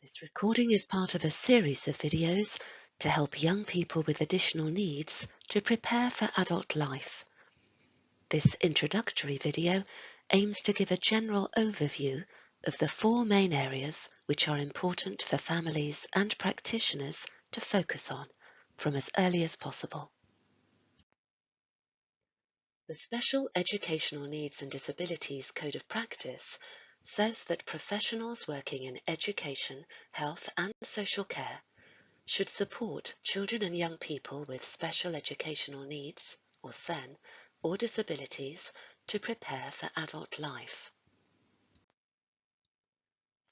This recording is part of a series of videos to help young people with additional needs to prepare for adult life. This introductory video aims to give a general overview of the four main areas which are important for families and practitioners to focus on from as early as possible. The Special Educational Needs and Disabilities Code of Practice says that professionals working in education, health and social care should support children and young people with special educational needs, or SEN, or disabilities to prepare for adult life.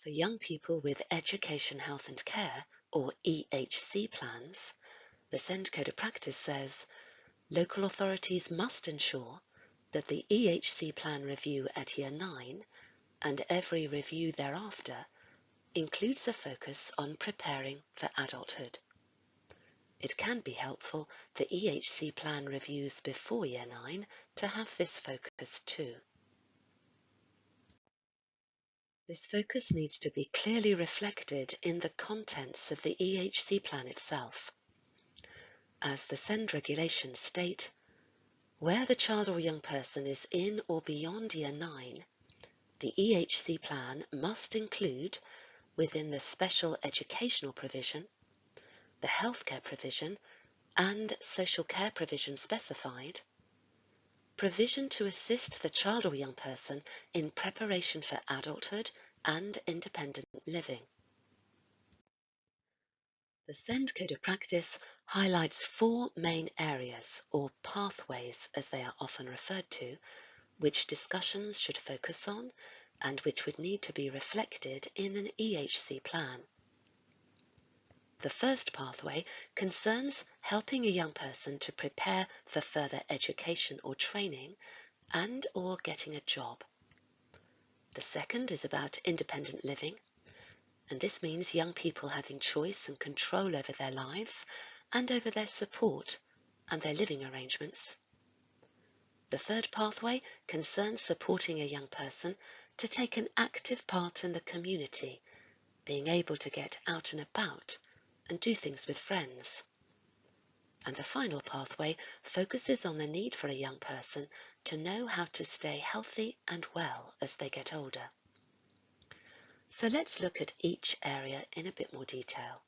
For young people with education, health and care, or EHC plans, the SEND Code of Practice says local authorities must ensure that the EHC plan review at Year 9 and every review thereafter includes a focus on preparing for adulthood. It can be helpful for EHC plan reviews before Year 9 to have this focus too. This focus needs to be clearly reflected in the contents of the EHC plan itself. As the SEND regulations state, where the child or young person is in or beyond Year 9, the EHC plan must include, within the special educational provision, the healthcare provision and social care provision specified, provision to assist the child or young person in preparation for adulthood and independent living. The SEND Code of Practice highlights four main areas, or pathways as they are often referred to, which discussions should focus on and which would need to be reflected in an EHC plan. The first pathway concerns helping a young person to prepare for further education or training and/or getting a job. The second is about independent living, and this means young people having choice and control over their lives and over their support and their living arrangements. The third pathway concerns supporting a young person to take an active part in the community, being able to get out and about and do things with friends. And the final pathway focuses on the need for a young person to know how to stay healthy and well as they get older. So let's look at each area in a bit more detail.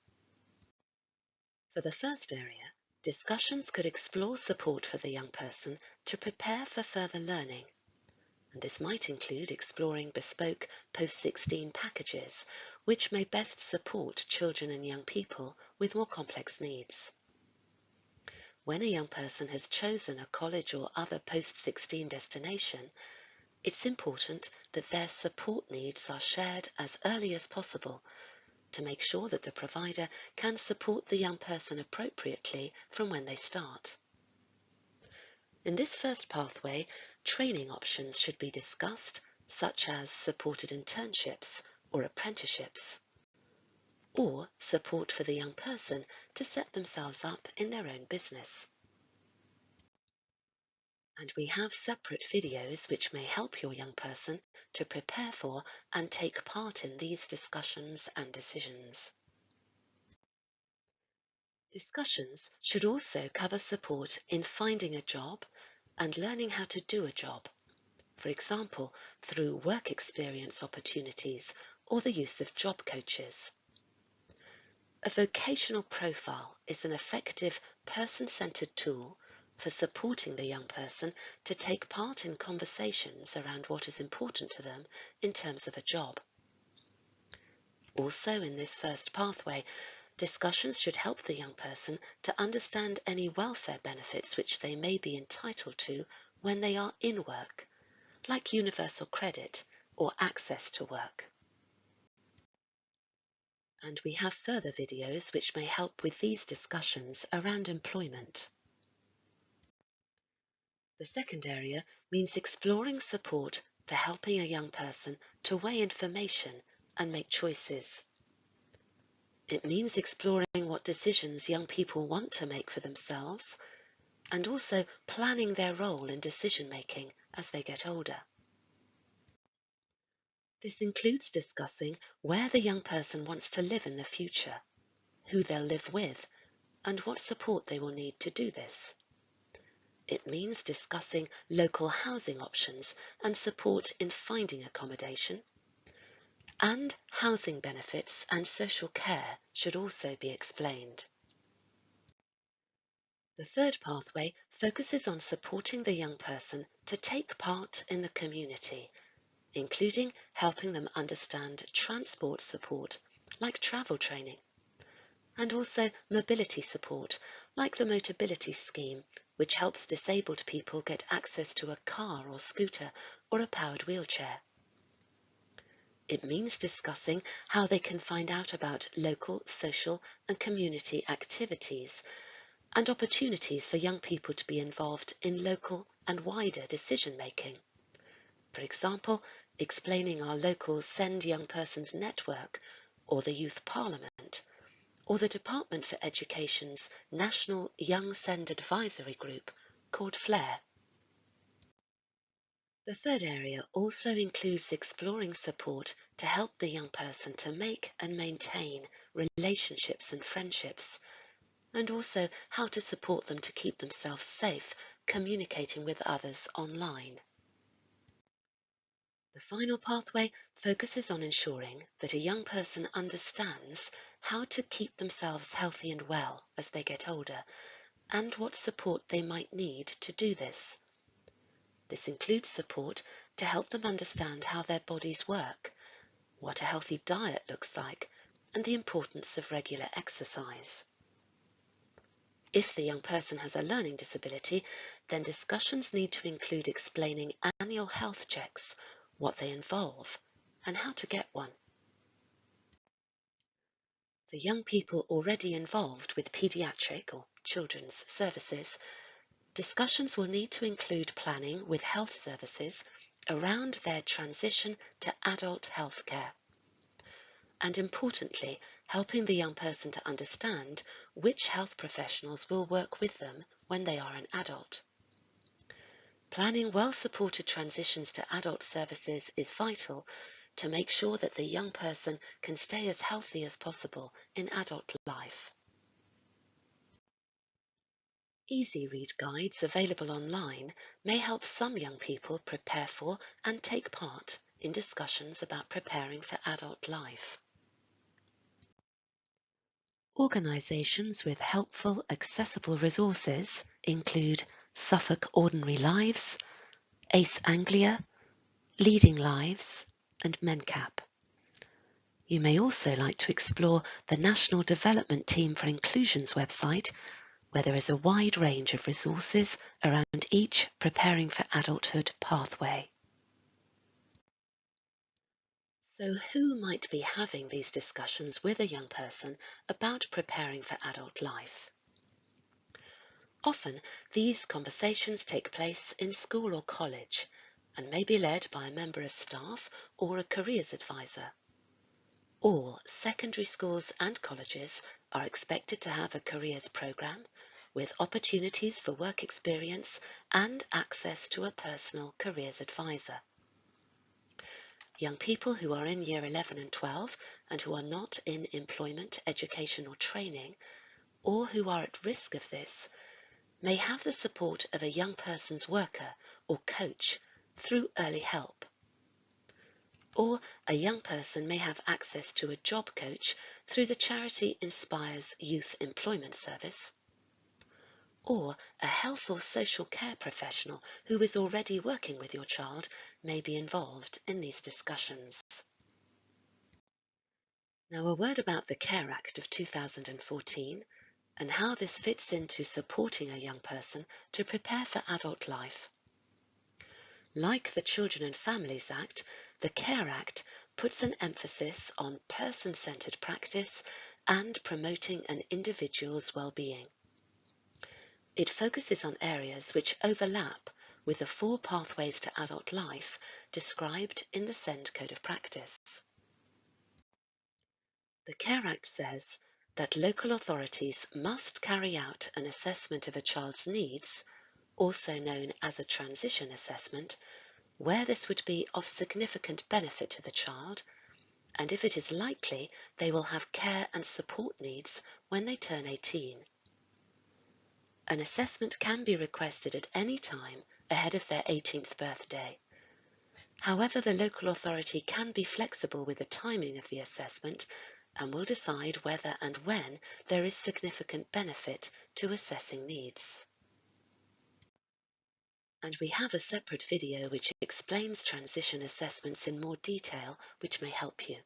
For the first area, discussions could explore support for the young person to prepare for further learning. And this might include exploring bespoke post-16 packages, which may best support children and young people with more complex needs. When a young person has chosen a college or other post-16 destination, it's important that their support needs are shared as early as possible to make sure that the provider can support the young person appropriately from when they start. In this first pathway, training options should be discussed, such as supported internships or apprenticeships, or support for the young person to set themselves up in their own business. And we have separate videos which may help your young person to prepare for and take part in these discussions and decisions. Discussions should also cover support in finding a job and learning how to do a job, for example, through work experience opportunities or the use of job coaches. A vocational profile is an effective person-centered tool for supporting the young person to take part in conversations around what is important to them in terms of a job. Also, in this first pathway, discussions should help the young person to understand any welfare benefits which they may be entitled to when they are in work, like universal credit or access to work. And we have further videos which may help with these discussions around employment. The second area means exploring support for helping a young person to weigh information and make choices. It means exploring what decisions young people want to make for themselves and also planning their role in decision making as they get older. This includes discussing where the young person wants to live in the future, who they'll live with, and what support they will need to do this. It means discussing local housing options and support in finding accommodation. And housing benefits and social care should also be explained. The third pathway focuses on supporting the young person to take part in the community, including helping them understand transport support, like travel training, and also mobility support, like the Motability Scheme, which helps disabled people get access to a car or scooter or a powered wheelchair. It means discussing how they can find out about local, social and community activities and opportunities for young people to be involved in local and wider decision making. For example, explaining our local Send Young Persons Network or the Youth Parliament, or the Department for Education's National Young Send Advisory Group called FLARE. The third area also includes exploring support to help the young person to make and maintain relationships and friendships, and also how to support them to keep themselves safe communicating with others online. The final pathway focuses on ensuring that a young person understands how to keep themselves healthy and well as they get older, and what support they might need to do this. This includes support to help them understand how their bodies work, what a healthy diet looks like, and the importance of regular exercise. If the young person has a learning disability, then discussions need to include explaining annual health checks, what they involve, and how to get one. For young people already involved with paediatric or children's services, discussions will need to include planning with health services around their transition to adult healthcare, and importantly, helping the young person to understand which health professionals will work with them when they are an adult. Planning well-supported transitions to adult services is vital to make sure that the young person can stay as healthy as possible in adult life. Easy read guides available online may help some young people prepare for and take part in discussions about preparing for adult life. Organisations with helpful, accessible resources include Suffolk Ordinary Lives, ACE Anglia, Leading Lives, and MENCAP. You may also like to explore the National Development Team for Inclusion's website, where there is a wide range of resources around each preparing for adulthood pathway. So who might be having these discussions with a young person about preparing for adult life? Often, these conversations take place in school or college and may be led by a member of staff or a careers advisor. All secondary schools and colleges are expected to have a careers programme with opportunities for work experience and access to a personal careers advisor. Young people who are in Year 11 and 12 and who are not in employment, education or training, or who are at risk of this, may have the support of a young person's worker or coach through early help. Or a young person may have access to a job coach through the charity Inspire's Youth Employment Service. Or a health or social care professional who is already working with your child may be involved in these discussions. Now, a word about the Care Act of 2014 and how this fits into supporting a young person to prepare for adult life. Like the Children and Families Act, the Care Act puts an emphasis on person-centred practice and promoting an individual's well-being. It focuses on areas which overlap with the 4 pathways to adult life described in the SEND Code of Practice. The Care Act says that local authorities must carry out an assessment of a child's needs, also known as a transition assessment, where this would be of significant benefit to the child, and if it is likely they will have care and support needs when they turn 18. An assessment can be requested at any time ahead of their 18th birthday. However, the local authority can be flexible with the timing of the assessment and will decide whether and when there is significant benefit to assessing needs. And we have a separate video which explains transition assessments in more detail, which may help you.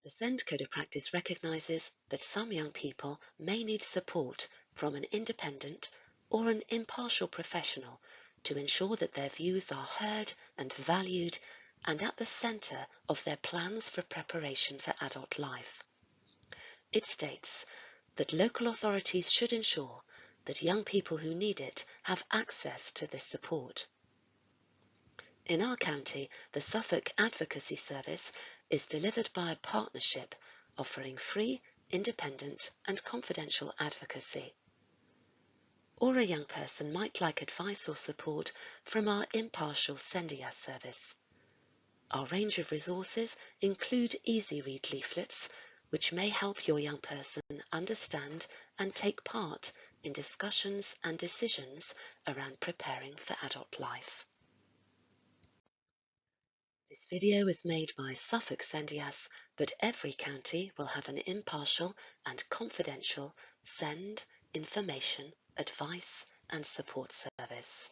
The SEND Code of Practice recognises that some young people may need support from an independent or an impartial professional to ensure that their views are heard and valued and at the centre of their plans for preparation for adult life. It states that local authorities should ensure that young people who need it have access to this support. In our county, the Suffolk Advocacy Service is delivered by a partnership offering free, independent and confidential advocacy. Or a young person might like advice or support from our impartial Sendia service. Our range of resources include easy read leaflets, which may help your young person understand and take part in discussions and decisions around preparing for adult life. This video is made by Suffolk Sendias, but every county will have an impartial and confidential SEND, information, advice and support service.